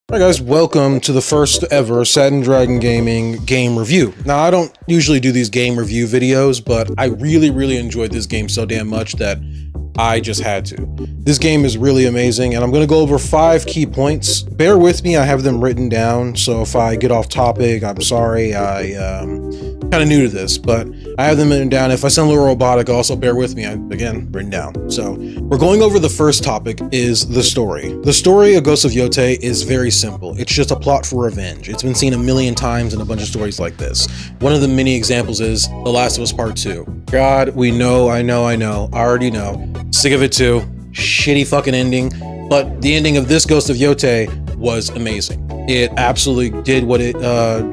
Alright guys, welcome to the first ever Satin Dragon Gaming game review. Now I don't usually do these game review videos, but I really enjoyed this game so damn much that I just had to. This game is really amazing and I'm going to go over 5 key points. Bear with me, I have them written down, so if I get off topic, I'm sorry. Kind of new to this, but I have them written down. If I sound a little robotic, also bear with me. Again, written down. So we're going over the first topic is the story. The story of Ghost of Yotei is very simple. It's just a plot for revenge. It's been seen a million times in a bunch of stories like this. One of the many examples is The Last of Us Part 2. God, we know, I already know. Sick of it too. Shitty fucking ending. But the ending of this Ghost of Yotei was amazing. It absolutely did what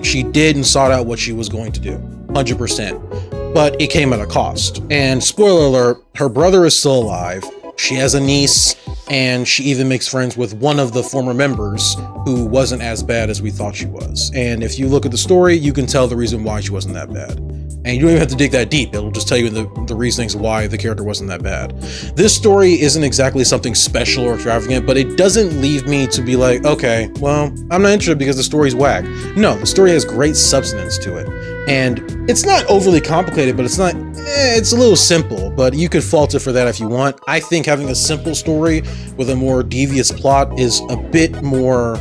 she did and sought out what she was going to do, 100%. But it came at a cost. And spoiler alert, her brother is still alive. She has a niece, and she even makes friends with one of the former members who wasn't as bad as we thought she was. And if you look at the story, you can tell the reason why she wasn't that bad. And you don't even have to dig that deep. It'll just tell you the reasonings why the character wasn't that bad. This story isn't exactly something special or extravagant, but it doesn't leave me to be like, okay, well, I'm not interested because the story's whack. No, the story has great substance to it. And it's not overly complicated, but it's a little simple, but you could fault it for that if you want. I think having a simple story with a more devious plot is a bit more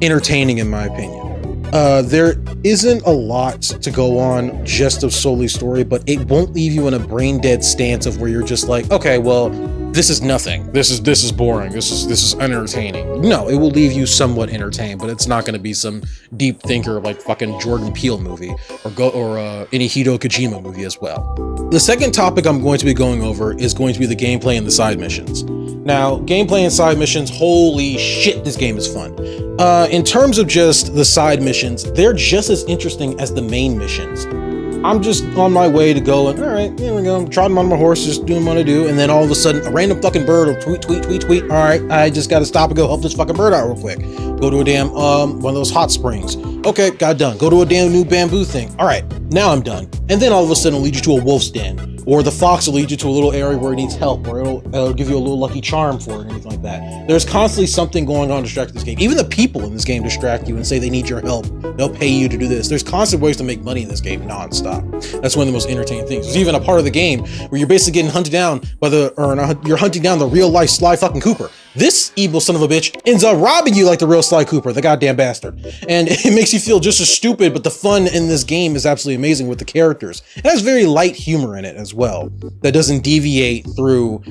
entertaining in my opinion. There isn't a lot to go on just of solely story, but it won't leave you in a brain dead stance of where you're just like, okay, well, this is nothing. This is boring. This is unentertaining. No, it will leave you somewhat entertained, but it's not going to be some deep thinker like fucking Jordan Peele movie or any Hideo Kojima movie as well. The second topic I'm going to be going over is going to be the gameplay and the side missions. Now, gameplay and side missions, holy shit, this game is fun. In terms of just the side missions, they're just as interesting as the main missions. I'm just on my way to go and, all right, here we go. I'm trotting on my horse, just doing what I do. And then all of a sudden, a random fucking bird will tweet. All right, I just got to stop and go help this fucking bird out real quick. Go to a damn, one of those hot springs. Okay, got done. Go to a damn new bamboo thing. All right, now I'm done. And then all of a sudden, it'll lead you to a wolf's den. Or the fox will lead you to a little area where it needs help, or it'll give you a little lucky charm for it, or anything like that. There's constantly something going on to distract this game. Even the people in this game distract you and say they need your help. They'll pay you to do this. There's constant ways to make money in this game nonstop. That's one of the most entertaining things. There's even a part of the game where you're basically getting hunted down by you're hunting down the real life Sly fucking Cooper. This evil son of a bitch ends up robbing you like the real Sly Cooper, the goddamn bastard. And it makes you feel just as stupid, but the fun in this game is absolutely amazing with the characters. It has very light humor in it as well. That doesn't deviate through,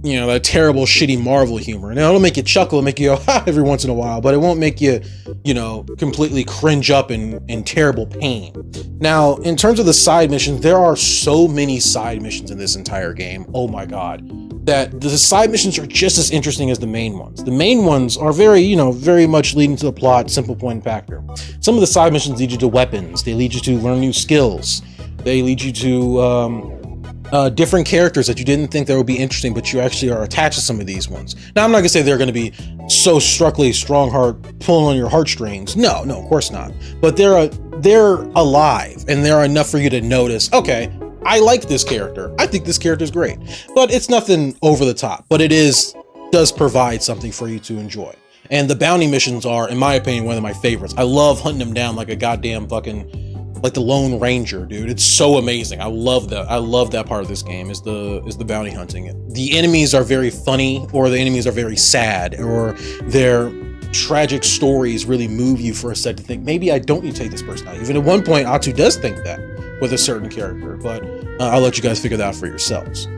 you know, that terrible, shitty Marvel humor. Now, it'll make you chuckle and make you go, ha, every once in a while, but it won't make you, you know, completely cringe up in terrible pain. Now, in terms of the side missions, there are so many side missions in this entire game. Oh my God. That the side missions are just as interesting as the main ones. The main ones are very much leading to the plot, simple point factor. Some of the side missions lead you to weapons. They lead you to learn new skills. They lead you to different characters that you didn't think that would be interesting, but you actually are attached to some of these ones. Now, I'm not gonna say they're gonna be so struckly strong heart pulling on your heartstrings. No, of course not. But they're alive, and they're enough for you to notice, okay, I like this character. I think this character is great, but it's nothing over the top, but it does provide something for you to enjoy. And the bounty missions are, in my opinion, one of my favorites. I love hunting them down like a goddamn fucking, like the Lone Ranger, dude. It's so amazing. I love that. I love that part of this game is the bounty hunting. The enemies are very funny, or the enemies are very sad, or their tragic stories really move you for a second to think, maybe I don't need to take this person out. Even at one point, Atu does think that with a certain character, but I'll let you guys figure that out for yourselves.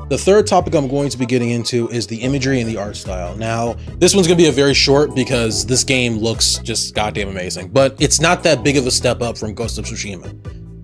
The third topic I'm going to be getting into is the imagery and the art style. Now, this one's gonna be a very short because this game looks just goddamn amazing, but it's not that big of a step up from Ghost of Tsushima.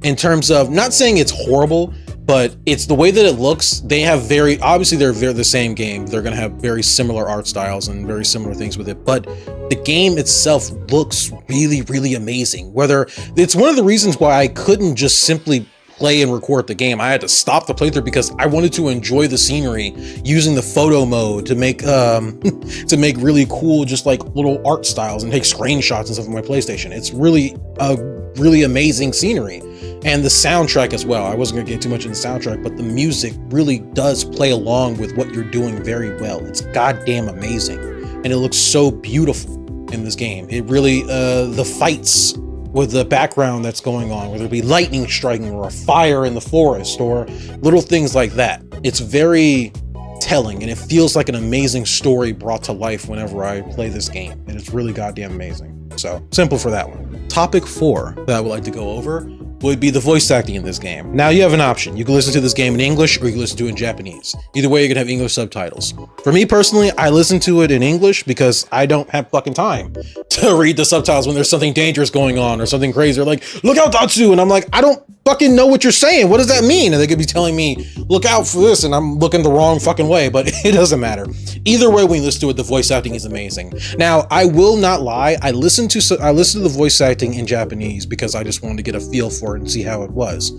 In terms of, not saying it's horrible, but it's the way that it looks. They have obviously they're the same game. They're gonna have very similar art styles and very similar things with it, but the game itself looks really amazing. Whether it's one of the reasons why I couldn't just simply play and record the game. I had to stop the playthrough because I wanted to enjoy the scenery using the photo mode to make really cool, just like little art styles and take screenshots and stuff on my PlayStation. It's really a really amazing scenery. And the soundtrack as well. I wasn't gonna get too much in the soundtrack, but the music really does play along with what you're doing very well. It's goddamn amazing. And it looks so beautiful. in this game. It really, the fights with the background that's going on, whether it be lightning striking or a fire in the forest or little things like that. It's very telling, and it feels like an amazing story brought to life whenever I play this game, and it's really goddamn amazing. So simple for that one. Topic 4 that I would like to go over would be the voice acting in this game. Now you have an option. You can listen to this game in English or you can listen to it in Japanese. Either way, you're gonna have English subtitles. For me personally, I listen to it in English because I don't have fucking time to read the subtitles when there's something dangerous going on or something crazy. Or like, look out, Datsu! And I'm like, I don't fucking know what you're saying. What does that mean? And they could be telling me, look out for this, and I'm looking the wrong fucking way, but it doesn't matter. Either way, when you listen to it, the voice acting is amazing. Now, I will not lie. I listened to the voice acting in Japanese because I just wanted to get a feel for it and see how it was.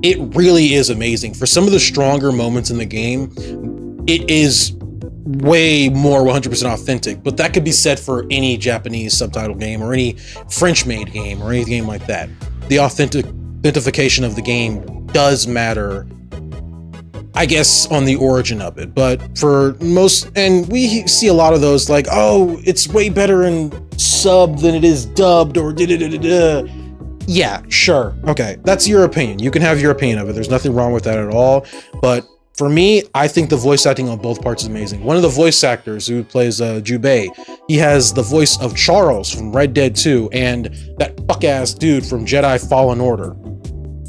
It really is amazing. For some of the stronger moments in the game, it is way more 100% authentic, but that could be said for any Japanese subtitle game or any French-made game or any game like that. The authentication of the game does matter, I guess, on the origin of it. But for most, and we see a lot of those like, oh, it's way better in sub than it is dubbed, or da-da-da-da-da. Yeah, sure. Okay, that's your opinion. You can have your opinion of it. There's nothing wrong with that at all. But for me, I think the voice acting on both parts is amazing. One of the voice actors who plays Yotei, he has the voice of Charles from Red Dead 2 and that fuck-ass dude from Jedi Fallen Order.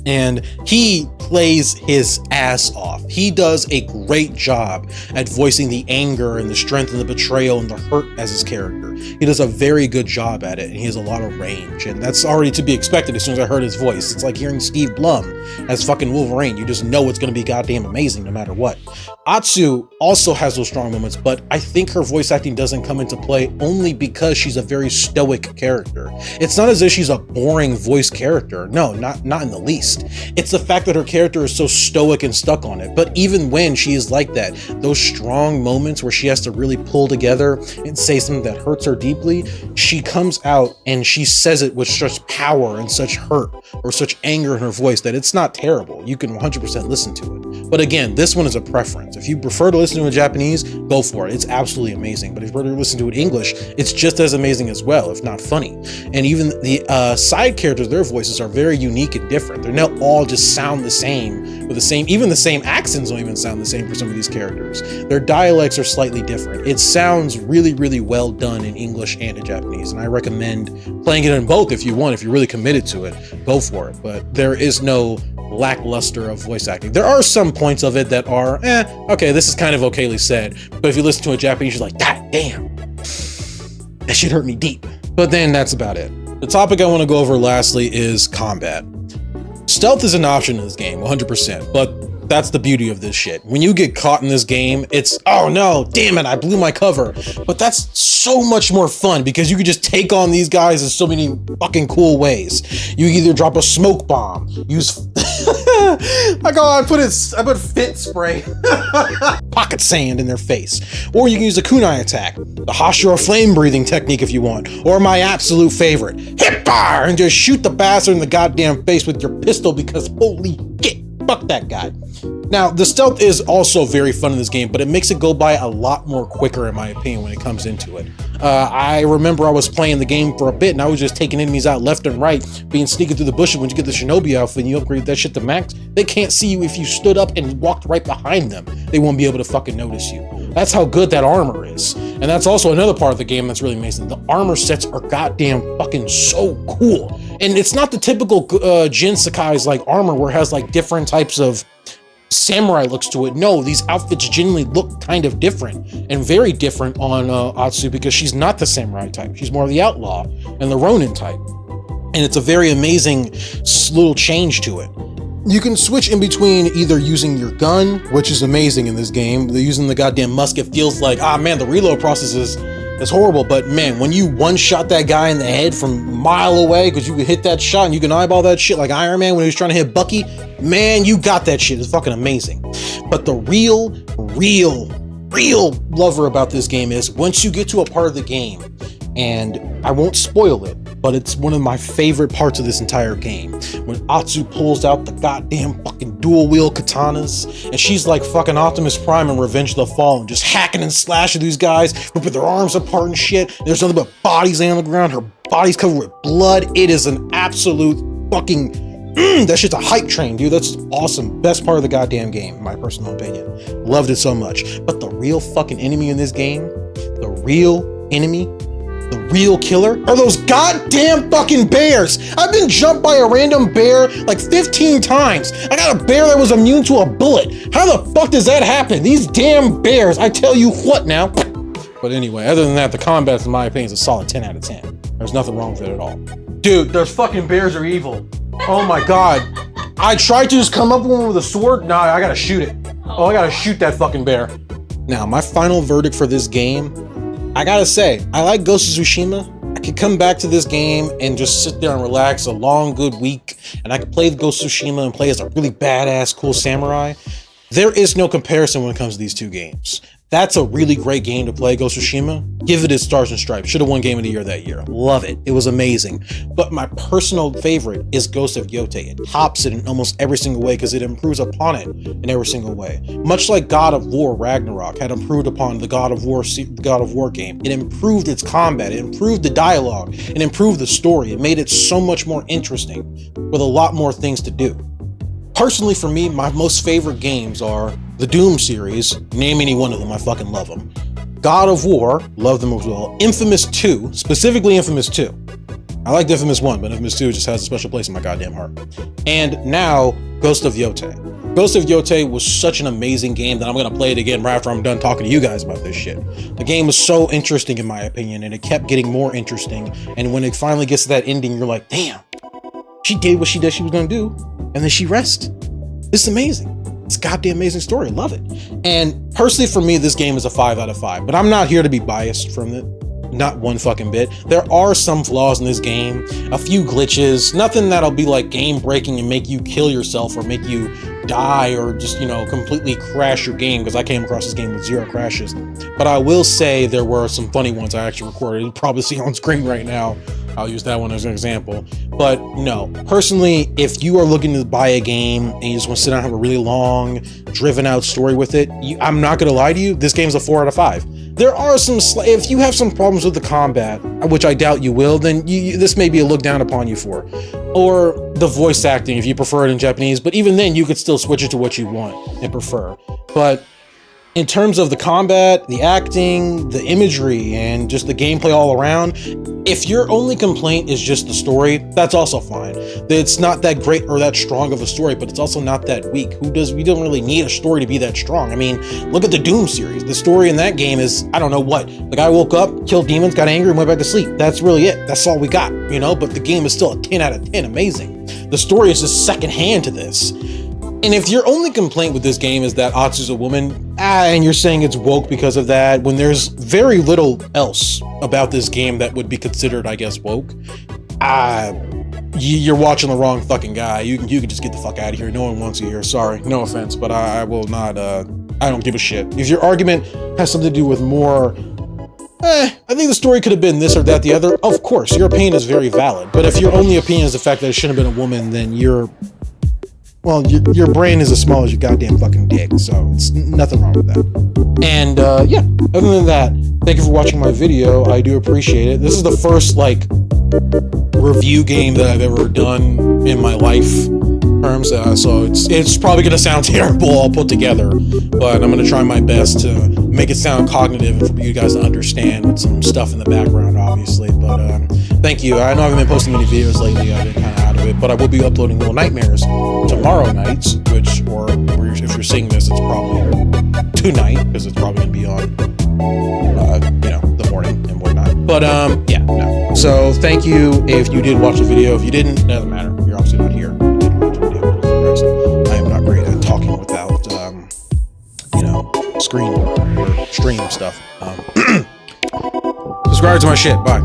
And he plays his ass off. He does a great job at voicing the anger and the strength and the betrayal and the hurt as his character. He does a very good job at it, and he has a lot of range, and that's already to be expected as soon as I heard his voice. It's like hearing Steve Blum as fucking Wolverine. You just know it's going to be goddamn amazing no matter what. Atsu also has those strong moments, but I think her voice acting doesn't come into play only because she's a very stoic character. It's not as if she's a boring voice character. No, not in the least. It's the fact that her character is so stoic and stuck on it. But even when she is like that, those strong moments where she has to really pull together and say something that hurts her deeply, she comes out and she says it with such power and such hurt or such anger in her voice that it's not terrible. You can 100% listen to it. But again, this one is a preference. If you prefer to listen to it in Japanese, go for it. It's absolutely amazing. But if you prefer to listen to it in English, it's just as amazing as well, if not funny. And even the side characters, their voices are very unique and different. They're not all just sound the same, with the same, even the same accents don't even sound the same for some of these characters. Their dialects are slightly different. It sounds really, really well done in English and in Japanese, and I recommend playing it in both if you want. If you're really committed to it, go for it. But there is no lackluster of voice acting. There are some points of it that are, okay, this is kind of okayly said, but if you listen to it in Japanese, you're like, God damn, that shit hurt me deep. But then that's about it. The topic I want to go over lastly is combat. Stealth is an option in this game, 100%, but that's the beauty of this shit. When you get caught in this game, it's, oh no, damn it, I blew my cover. But that's so much more fun because you could just take on these guys in so many fucking cool ways. You either drop a smoke bomb, use I put fit spray, pocket sand in their face, or you can use a kunai attack, the Hashira flame breathing technique if you want, or my absolute favorite, hip fire, and just shoot the bastard in the goddamn face with your pistol because holy shit, fuck that guy. Now, the stealth is also very fun in this game, but it makes it go by a lot more quicker, in my opinion, when it comes into it. I remember I was playing the game for a bit, and I was just taking enemies out left and right, being sneaking through the bushes. When you get the shinobi outfit and you upgrade that shit to max, they can't see you if you stood up and walked right behind them. They won't be able to fucking notice you. That's how good that armor is. And that's also another part of the game that's really amazing. The armor sets are goddamn fucking so cool. And it's not the typical Jin Sakai's like armor where it has like different types of samurai looks to it. No, these outfits generally look kind of different and very different on Atsu because she's not the samurai type. She's more of the outlaw and the Ronin type. And it's a very amazing little change to it. You can switch in between either using your gun, which is amazing in this game. Using the goddamn musket feels like, ah man, the reload process is horrible, but man, when you one-shot that guy in the head from a mile away, because you can hit that shot and you can eyeball that shit like Iron Man when he was trying to hit Bucky, man, you got that shit. It's fucking amazing. But the real lover about this game is once you get to a part of the game, and I won't spoil it, but it's one of my favorite parts of this entire game, when Atsu pulls out the goddamn fucking dual wield katanas, and she's like fucking Optimus Prime in Revenge of the Fallen, just hacking and slashing these guys, ripping their arms apart and shit. There's nothing but bodies laying on the ground. Her body's covered with blood. It is an absolute fucking that shit's a hype train, dude. That's awesome. Best part of the goddamn game, in my personal opinion. Loved it so much. But the real fucking enemy in this game, the real enemy, the real killer, are those goddamn fucking bears. I've been jumped by a random bear like 15 times. I got a bear that was immune to a bullet. How the fuck does that happen? These damn bears, I tell you what now. But anyway, other than that, the combat, in my opinion, is a solid 10 out of 10. There's nothing wrong with it at all. Dude, those fucking bears are evil. Oh my god. I tried to just come up with one with a sword. Nah, I gotta shoot it. Oh, I gotta shoot that fucking bear. Now, my final verdict for this game, I gotta say, I like Ghost of Tsushima. I could come back to this game and just sit there and relax a long, good week, and I could play the Ghost of Tsushima and play as a really badass, cool samurai. There is no comparison when it comes to these two games. That's a really great game to play, Ghost of Tsushima. Give it its stars and stripes. Should have won Game of the Year that year. Love it. It was amazing. But my personal favorite is Ghost of Yotei. It tops it in almost every single way because it improves upon it in every single way. Much like God of War Ragnarok had improved upon the God of War game. It improved its combat. It improved the dialogue. It improved the story. It made it so much more interesting with a lot more things to do. Personally, for me, my most favorite games are the Doom series. Name any one of them, I fucking love them. God of War, love them as well. Infamous 2, specifically Infamous 2. I liked Infamous 1, but Infamous 2 just has a special place in my goddamn heart. And now, Ghost of Yotei. Ghost of Yotei was such an amazing game that I'm gonna play it again right after I'm done talking to you guys about this shit. The game was so interesting in my opinion, and it kept getting more interesting. And when it finally gets to that ending, you're like, damn, she did what she was gonna do, and then she rests. It's amazing. It's a goddamn amazing story. I love it. And personally for me, this game is a 5 out of 5, but I'm not here to be biased from it. Not one fucking bit. There are some flaws in this game, a few glitches, nothing that'll be like game breaking and make you kill yourself or make you die or just, you know, completely crash your game, because I came across this game with 0 crashes. But I will say there were some funny ones I actually recorded. You probably see on screen right now. I'll use that one as an example. But no, personally, if you are looking to buy a game and you just want to sit down and have a really long, driven out story with it, I'm not going to lie to you, this game's a 4 out of 5. There are some, if you have some problems with the combat, which I doubt you will, then this may be a look down upon you for. Or the voice acting, if you prefer it in Japanese, but even then you could still switch it to what you want and prefer. But in terms of the combat, the acting, the imagery, and just the gameplay all around, if your only complaint is just the story, that's also fine. It's not that great or that strong of a story, but it's also not that weak. We don't really need a story to be that strong. I mean, look at the Doom series. The story in that game is, I don't know what. The guy woke up, killed demons, got angry, and went back to sleep. That's really it. That's all we got, you know? But the game is still a 10 out of 10. Amazing. The story is just secondhand to this. And if your only complaint with this game is that Atsu's a woman, and you're saying it's woke because of that, when there's very little else about this game that would be considered, I guess, woke, you're watching the wrong fucking guy. You can just get the fuck out of here. No one wants you here. Sorry, no offense, but I will not, I don't give a shit. If your argument has something to do with more, I think the story could have been this or that, the other, of course, your opinion is very valid. But if your only opinion is the fact that it shouldn't have been a woman, then well, your brain is as small as your goddamn fucking dick, so it's nothing wrong with that. And yeah, other than that, thank you for watching my video. I do appreciate it. This is the first like review game that I've ever done in my life terms, so it's probably gonna sound terrible all put together, but I'm gonna try my best to make it sound cognitive and for you guys to understand with some stuff in the background, obviously. But thank you. I know I haven't been posting many videos lately. I've been kind of out of it, but I will be uploading Little Nightmares tomorrow nights, or if you're seeing this, it's probably tonight, because it's probably gonna be on you know, the morning and whatnot. But yeah, no. So thank you if you did watch the video. If you didn't, it doesn't matter. You're obviously not here. You didn't watch the video. I am not great at talking without you know, screen or stream stuff. Subscribe to my shit. Bye.